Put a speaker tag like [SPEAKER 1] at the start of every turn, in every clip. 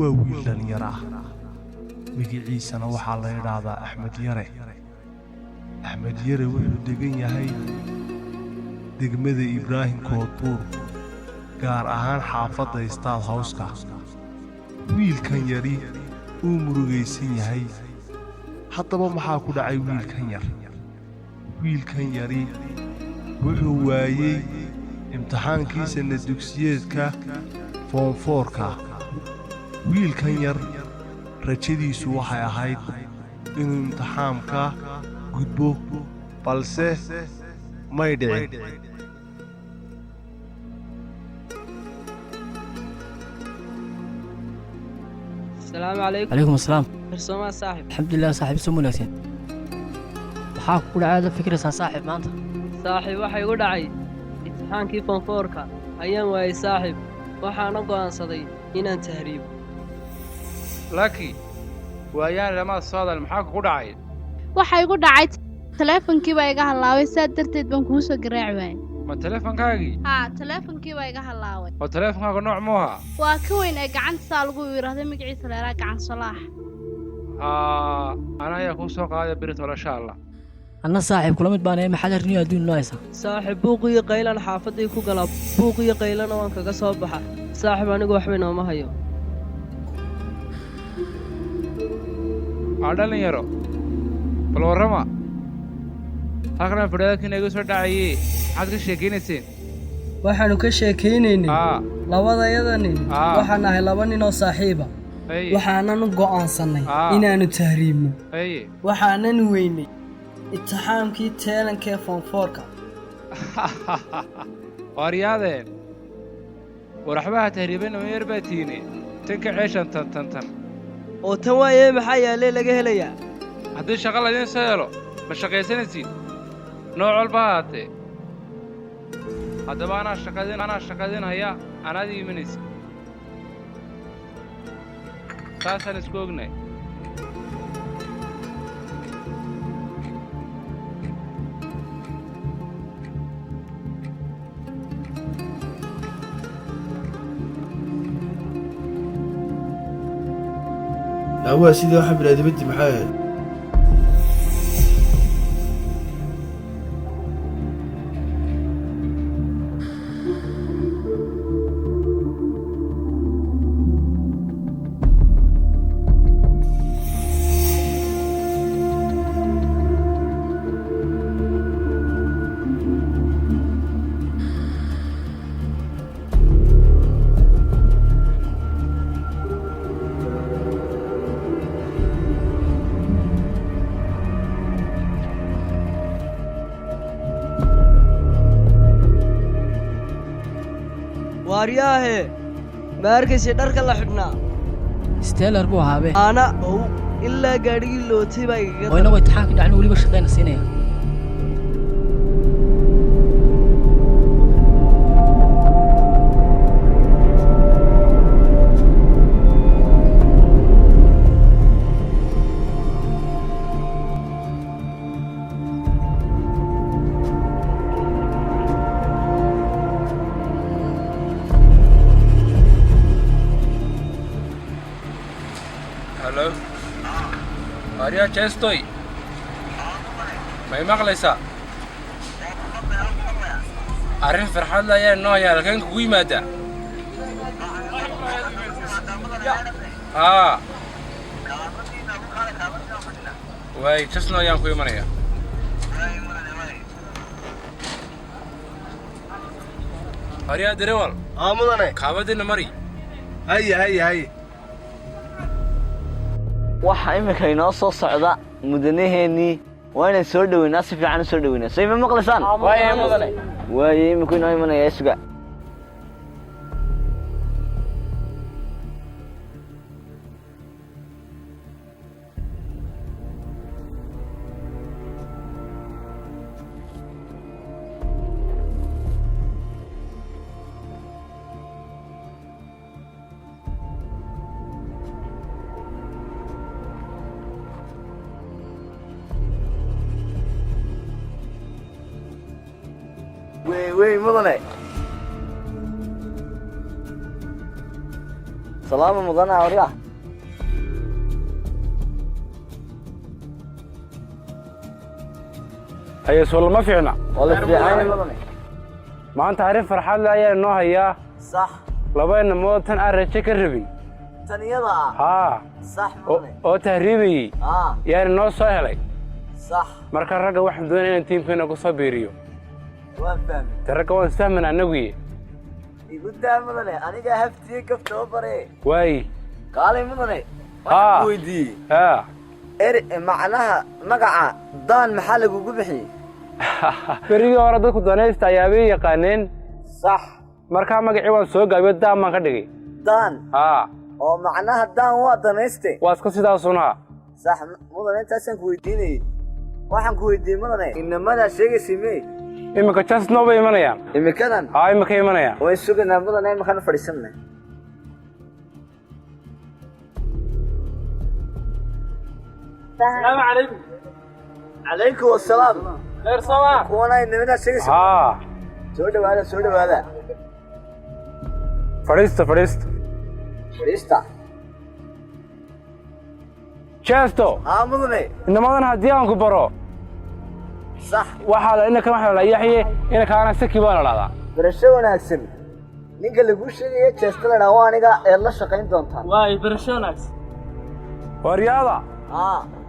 [SPEAKER 1] وويل دليرة مجيسنا وحلا يرادا أحمد يره أحمد يره وحو دقن يهي دقمد إبراهيم كوطور gaar ahaan xaafadda Staad House-ka wiilkan yari uu murugaysan yahay haddaba maxaa ku dhacay wiilkan yari wuxuu waayay imtixaankiisa dugsiyeedka form 4-ka wiilkan yar rajadiisu waxay ahayd inuu imtixaanka gudbo balse may dhicin
[SPEAKER 2] السلام عليكم.
[SPEAKER 3] عليكم السلام.
[SPEAKER 2] برسوما صاحب.
[SPEAKER 3] الحمد لله صاحب سموناسين. waxaa ku dhacay fikirsan saaxib maanta.
[SPEAKER 2] Saaxib waxa igu dhacay imtixaankii form 4-ka ayaan waayay saaxib waxaan go'aansaday inaan tahriib.
[SPEAKER 4] Lucky waayaan lama socdal maxaa ku dhacay?
[SPEAKER 5] Waxa igu dhacay taleefankii baa iga halaaway saad darteed baan kugu soo garaacay.
[SPEAKER 4] Ma taleefankaagii?
[SPEAKER 5] taleefankii baa iga halaaway.
[SPEAKER 4] oo taleefankaaga nooc muuha?
[SPEAKER 5] waa ka weyn ee gacanta lagu yiraahdo magaciisa leeraa gacan salaax.
[SPEAKER 4] ana ayaa ku soo qaaday birito insha Allah.
[SPEAKER 3] anna saaxib kula mid baan ee maxaa darniyo adduun nooysa.
[SPEAKER 2] saaxib buuqiyo qaylan xaafadii ku galab buuqiyo qaylan waan kaga soo baxa. saaxib anigu waxba nooma hayo.
[SPEAKER 4] adalin yaro. bal warama. halkan fadhiyaadkii igu soo dhacayay. maxaad ka sheekeynaysiin?
[SPEAKER 6] waxaanu ka sheekeynaynay labadayada nin waxaan nahay laba nin oo saaxiiba waxaanan go'aansanay inaanu tahriibno waxaanan weynay imtixaankii teelankee form 4-ka
[SPEAKER 4] waaryaadeen waraxbaha tahriibana ma yarbaatiine tan ka ceeshan tan
[SPEAKER 2] oo tan waayee maxaa yaalay laga helayaa
[SPEAKER 4] haddii shaqo laydin soo helo ma shaqaysanaysiin nooc walba haatee haddaba anaa shaqadinhaya anaad iimanaysa saasaan isku ognay
[SPEAKER 7] waa sidii waxa bilaadibadii maxaa ahayd
[SPEAKER 2] waariyaahe ma arkaysi dharka la xidhnaa
[SPEAKER 3] steelar buu ahaabe
[SPEAKER 2] ana oo ilaa gaadhigii lootay baa igaga
[SPEAKER 3] wayna way imtixaankii dhacna weliba shaqayna siinaya
[SPEAKER 4] Hello? Maria Chestoy. May maqlaysaa? arrin farxad la ayaa noo yaal kan kugu yimaada. way jasno ayaan ku imanaya. Maria Derewal.
[SPEAKER 7] mudane.
[SPEAKER 4] Kaabadina mari.
[SPEAKER 7] haye.
[SPEAKER 8] waxa imika inoo soo socda mudanaheennii waa inaan soo dhaweynaa si fiican u soo dhaweynaa soo ima maqlaysaan waaye imika inoo imanaya isuga wey mudane salaama mudana awriya
[SPEAKER 9] هي سؤال ما فينا
[SPEAKER 8] والله في عين مدني
[SPEAKER 9] ما أنت عارف فرحان لا يا إنه هي
[SPEAKER 8] صح
[SPEAKER 9] لبين موت أرجع كربي
[SPEAKER 8] تنيضة
[SPEAKER 9] ها
[SPEAKER 8] صح مدني
[SPEAKER 9] أو تهريبي يعني إنه سهل
[SPEAKER 8] صح
[SPEAKER 9] مركز رجع واحد دون إن تيم فينا قصة بيريو
[SPEAKER 8] وين فاهم
[SPEAKER 9] ترى وين سامن النبي
[SPEAKER 8] يقول ده مدني أنا جا هفتي كيف توبري
[SPEAKER 9] واي
[SPEAKER 8] قال مدني ويدي معناها مقعة دان محل وقبحي
[SPEAKER 9] بريو أردك دونيست أيابي قانين
[SPEAKER 8] صح
[SPEAKER 9] مركز مقعي وانسوق قبل دام ما كدقي
[SPEAKER 8] دان oo macnaha daan waa daneystay
[SPEAKER 9] waa iska sidaas una
[SPEAKER 8] sax mudan intaasaan ku weydiinay waxaan ku weydiiyay mudan inamada sheegaysimay
[SPEAKER 9] imika chance no bay imanayaan
[SPEAKER 8] imikadan
[SPEAKER 9] imika imanayaan
[SPEAKER 8] way suganaa mudan ay maxaan fadhiisanay
[SPEAKER 9] السلام عليكم
[SPEAKER 8] عليكم السلام
[SPEAKER 9] خير صباح
[SPEAKER 8] وانا انمدا sheegaysimay soo dhawaada
[SPEAKER 9] فريست
[SPEAKER 8] Krista.
[SPEAKER 9] Chesto.
[SPEAKER 8] مدني.
[SPEAKER 9] إنما أنا هديان كبرو.
[SPEAKER 8] صح.
[SPEAKER 9] وحالا إنك ما حلا يحيى إنك أنا سكي بالا لا.
[SPEAKER 8] برشون أكسن. نيجي لقوش إيه Chesto لنا وانيجا إلا شقين دونتان.
[SPEAKER 3] واي برشون أكس.
[SPEAKER 9] ورياضة.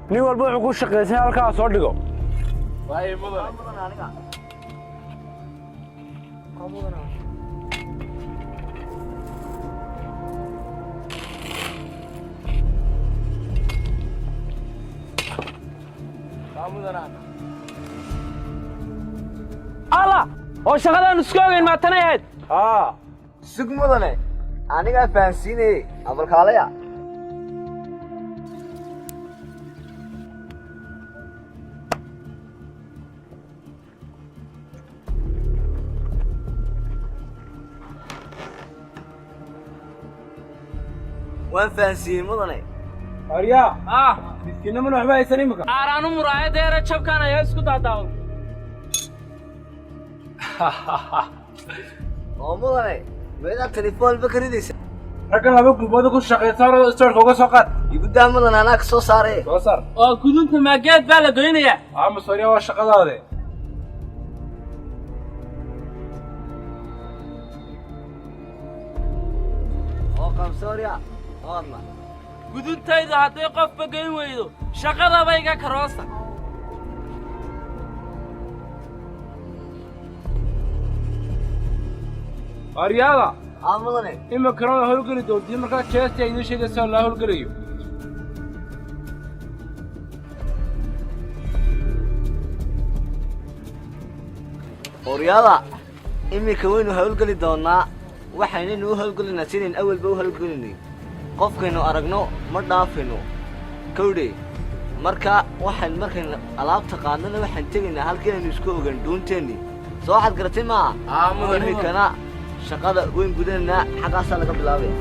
[SPEAKER 9] نيو البوع يقول شقين سهل كاس وردقو.
[SPEAKER 8] واي مدني. مدني
[SPEAKER 3] الله oo shaqadan isku ogeyn ma tan ahayd
[SPEAKER 8] sug mudane aniga faansiinay abalkaalaya waan faansiinay mudane
[SPEAKER 9] arya miskiina man waxba haysan imika
[SPEAKER 3] aaraanu muraayadeera jabkan ayaa isku daadaaw
[SPEAKER 8] mudane meedaa telefoon bakaridaysa
[SPEAKER 9] raggan laba gubooda ku shaqaysaanoo istoorka uga soo qaad
[SPEAKER 8] igudaa mudan anaa ka soo saaree
[SPEAKER 9] soo saar
[SPEAKER 3] oo gudunta maageed baa la goynayaa
[SPEAKER 9] masoriya waa shaqadaade
[SPEAKER 8] qamsooriya oodna
[SPEAKER 3] guduntaydu hadday qofba goyn weydo shaqadaba iga karoosa
[SPEAKER 9] aryaada
[SPEAKER 8] mudane
[SPEAKER 9] imikana waa howlgeli doontii markaa jeesta ay idiin sheegaysaa laa howlgelayo
[SPEAKER 8] oryaada imika waynu howlgeli doonaa waxaynaynu u howlgelinaa sidayn awalba u howlgelinay qofkaynu aragno ma dhaafayno kowdhe marka waxaan markaynu alaabta qaadnana waxaan tegaynaa halkiinaynu isku ogaan dhuunteenni soo waxaad garatay maaha imikana shaqada weyn gudanaynaa xaggaasaa laga bilaabaya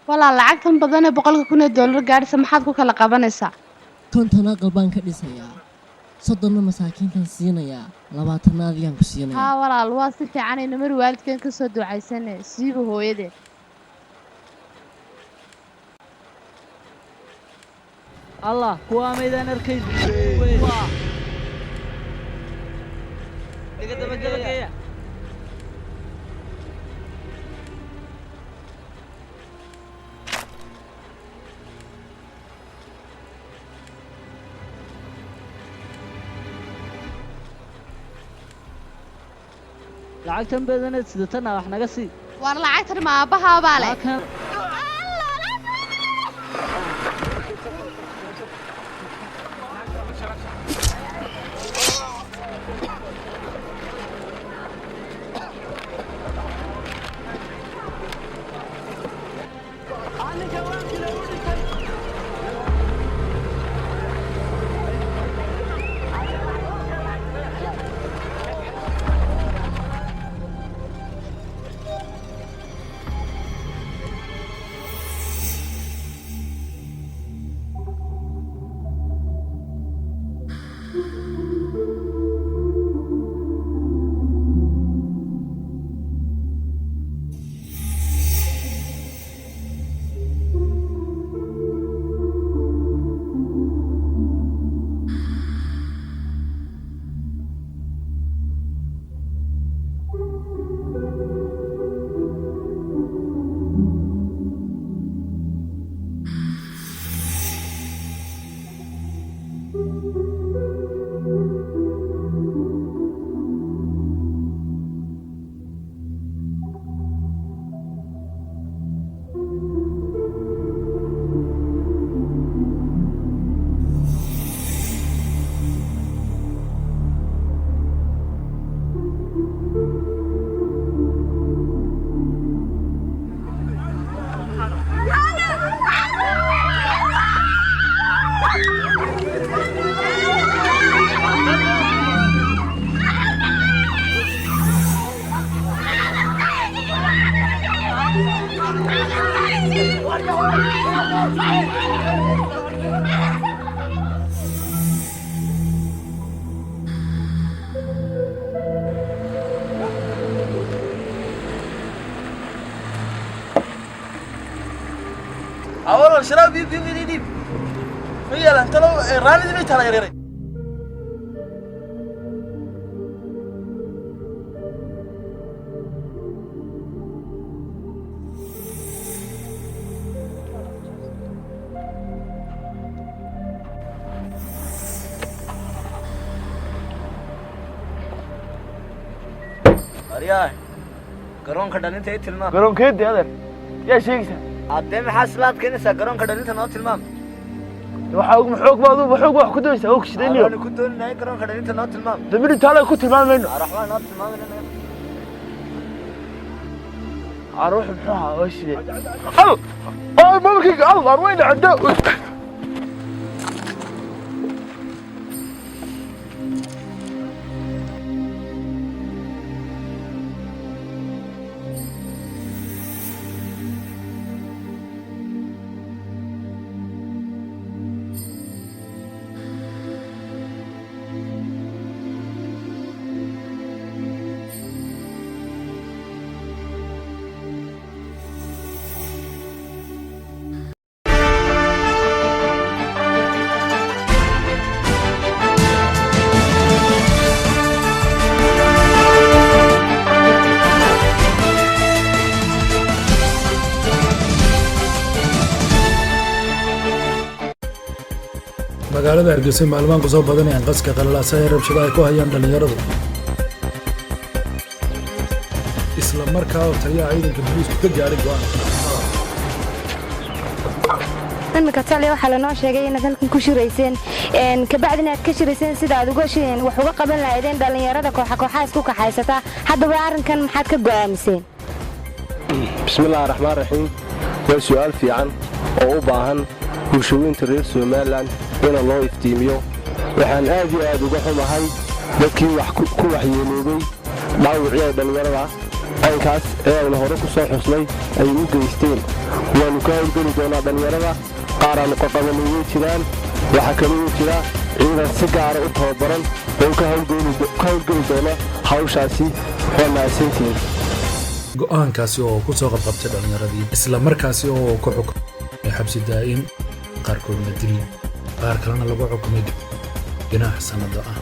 [SPEAKER 5] walaal lacagtan badan ee $100,000 gaarisa maxaad ku kala qabanaysaa
[SPEAKER 10] konton aqal baan ka dhisayaa 30 masaakiintan siinayaa 20 aadiyaan ku siinayaa
[SPEAKER 5] haa walaal waa si fiican ay namar waalidkan ka soo ducaysanay siiba hooyadeed
[SPEAKER 3] الله كوا ميدان أركيز lacagtan badanad sidatan wax naga sii
[SPEAKER 5] war lacagtan ma abaha baale
[SPEAKER 7] أول شراب بيب بيب بيب بيب فيلا أنت لو راني دي ترى يا أرياه قرون كدلين تيجي تلمام
[SPEAKER 9] قرون كده هذا يا شيخ
[SPEAKER 7] عدم حاسلات كنيسة قرون كدلين تناو تلمام
[SPEAKER 9] وحوق بعضه وحوق كدوس أوك شدني
[SPEAKER 7] أنا كنت ناي قرون كدلين تناو تلمام
[SPEAKER 9] دبري تعال كنت تلمام منه
[SPEAKER 7] أروح ناو تلمام منه
[SPEAKER 9] أروح بحوها وش ذي الله ممكن الله وين عنده
[SPEAKER 11] magaalada Hargeysa maalmahan ku soo badanayaan qaska qalalaasa ee rabshadaha ay ku hayaan dhalinyaradu isla markaa oo taliyaha ciidanka booliisku ka gaaray go'aan
[SPEAKER 12] imika taliya waxaa lanoo sheegay inaad halkan ku shirayseen kabacdina aad ka shirayseen sida aad wax uga qaban lahaydeen dhalinyarada kooxa isku kaxaysata haddaba arrinkan maxaad ka go'aamiseen
[SPEAKER 13] bismillaahi raxmaan raxiim waa su'aal fiican oo u baahan bulshooyinka reer Somaliland in loo iftiimiyo waxaan aad iyo aad uga xumahay dadkii wax ku waxyeeloobay dhaawacyo dhalinyarada aynkaas ee ayna hore ku soo xusnay ay u geysteen waanu ka howlgeli doonaa dhalinyarada qaaraan qabanayay jiraan waxa kale oo jira ciidan si gaar ah u tababaran oo ka howlgeli doona hawshaasi wanaagsantiin
[SPEAKER 11] go'aankaasi oo ku soo qabqabtay dhalinyaradii isla markaasi oo ku xukumay xabsi daa'im qaarkoodna dil qaar kalena lagu xukumay ganaax sanado ah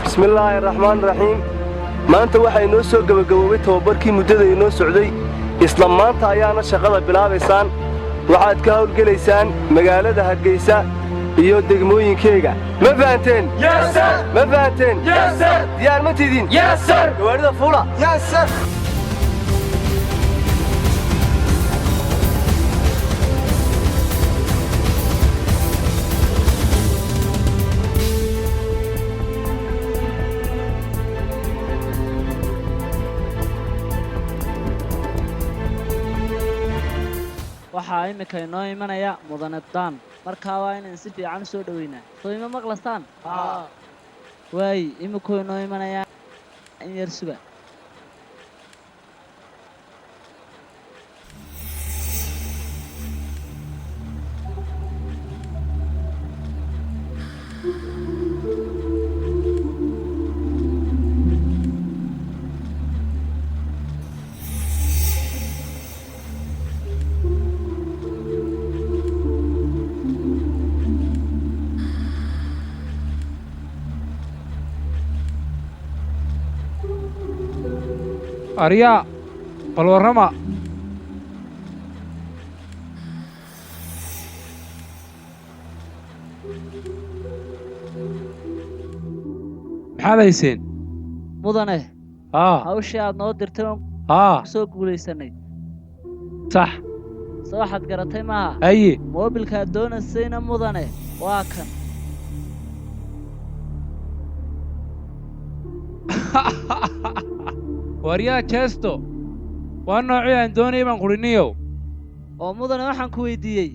[SPEAKER 13] bismillaahi raxmaan raxiim maanta waxay noo soo gabagaboobay tababarkii muddada inoo socday isla maanta ayaana shaqada bilaabaysaan waxaad ka howlgelaysaan magaalada Hargeysa iyo degmooyinkeega ma fahanteen ma fahanteen diyaar ma tidin gawaarida fuula
[SPEAKER 2] waxaa imika inoo imanaya mudane daan markaa waa inaan si fiican soo dhaweynaa soo ima maqlastaan waay imikuu inoo imanaya in yar suga
[SPEAKER 4] أريا بالورما maxaad hayseen
[SPEAKER 2] mudane hawshii aad noo dirtay ku soo guulaysanay
[SPEAKER 4] sax
[SPEAKER 2] soo waxaad garatay maaha
[SPEAKER 4] aye
[SPEAKER 2] moobilkaad doonaysayna mudane waa kan
[SPEAKER 4] waryaa jeesto waa noocii aan doonayay baan quriniyow
[SPEAKER 2] oo mudane waxaan ku weydiiyey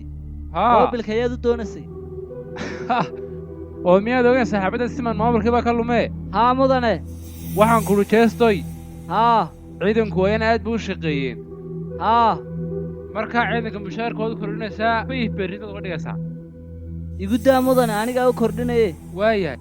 [SPEAKER 2] moobilka ayaad u doonaysay
[SPEAKER 4] oo miyaad ogeyn saaxiibada siman moobilkii baa ka lumee
[SPEAKER 2] haa mudane
[SPEAKER 4] waxaan kudhi jeestoy
[SPEAKER 2] ciidanku
[SPEAKER 4] waa in aad buu u shaqeeyeen markaa ciidanka mushaarkoodu kordhinaysaa bayih berridad uga dhigaysaa
[SPEAKER 2] igu daa mudane anigaa u kordhinaye
[SPEAKER 4] waayahay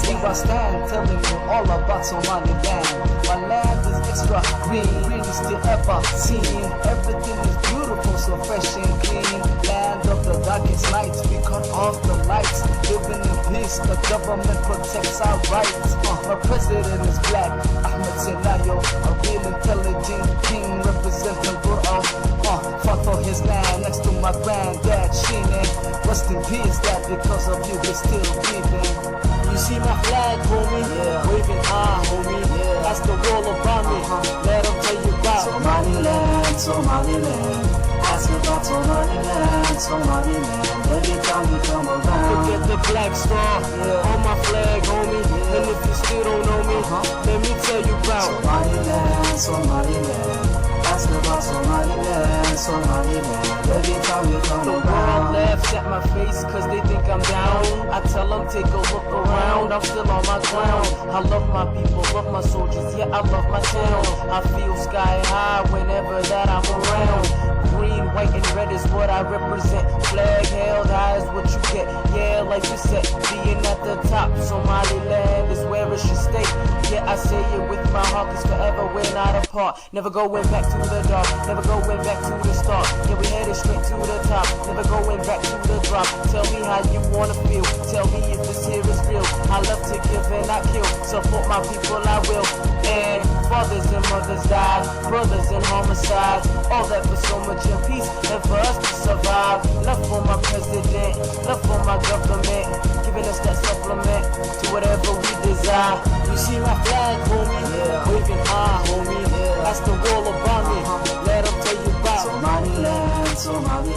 [SPEAKER 14] Here I stand telling you all about Somaliland. My land is extra green, greenest you ever seen. Everything is beautiful, so fresh and clean. Land of the darkest nights, we cut off the lights. Living in peace, the government protects our rights. My president is black, Ahmed Senayo, a real intelligent king representing Quran. Fought for his land next to my granddad Sheena. Rest in peace, that because of you we're still breathing. You see my flag, homie, waving high, homie. That's the wall of me. Let them tell you about Somaliland, Somaliland. Ask about Somaliland, Somaliland. Every time you come around, forget the black star on my flag, homie. And if you still don't know me, let me tell you about Somaliland, Somaliland. Ask about Somaliland, Somaliland. Every time you come around, the world laughs at my face cause they think I'm down. I tell them take a look around, I'm still on my ground. I love my people, love my soldiers, yeah I love my town. I feel sky high whenever that I'm around. Green, white and red is what I represent. Flag held high is what you get. Yeah, like you said, being at the top, Somaliland is where it should stay. Yeah, I say it with my heart, cause forever we're not apart. Never going back to the dark, never going back to the start. Yeah, we headed straight to the top, never going back to the drop. Tell me how you wanna feel, tell me if this here is real. I love to give and not kill, support my people I will. And fathers and mothers died, brothers in homicides. All that for so much in peace and for us to survive. Love for my president, love for my government, giving us that supplement to whatever we desire. You see my flag, homie, waving high, homie. That's the wall of me. Let them tell you about Somaliland, Somaliland.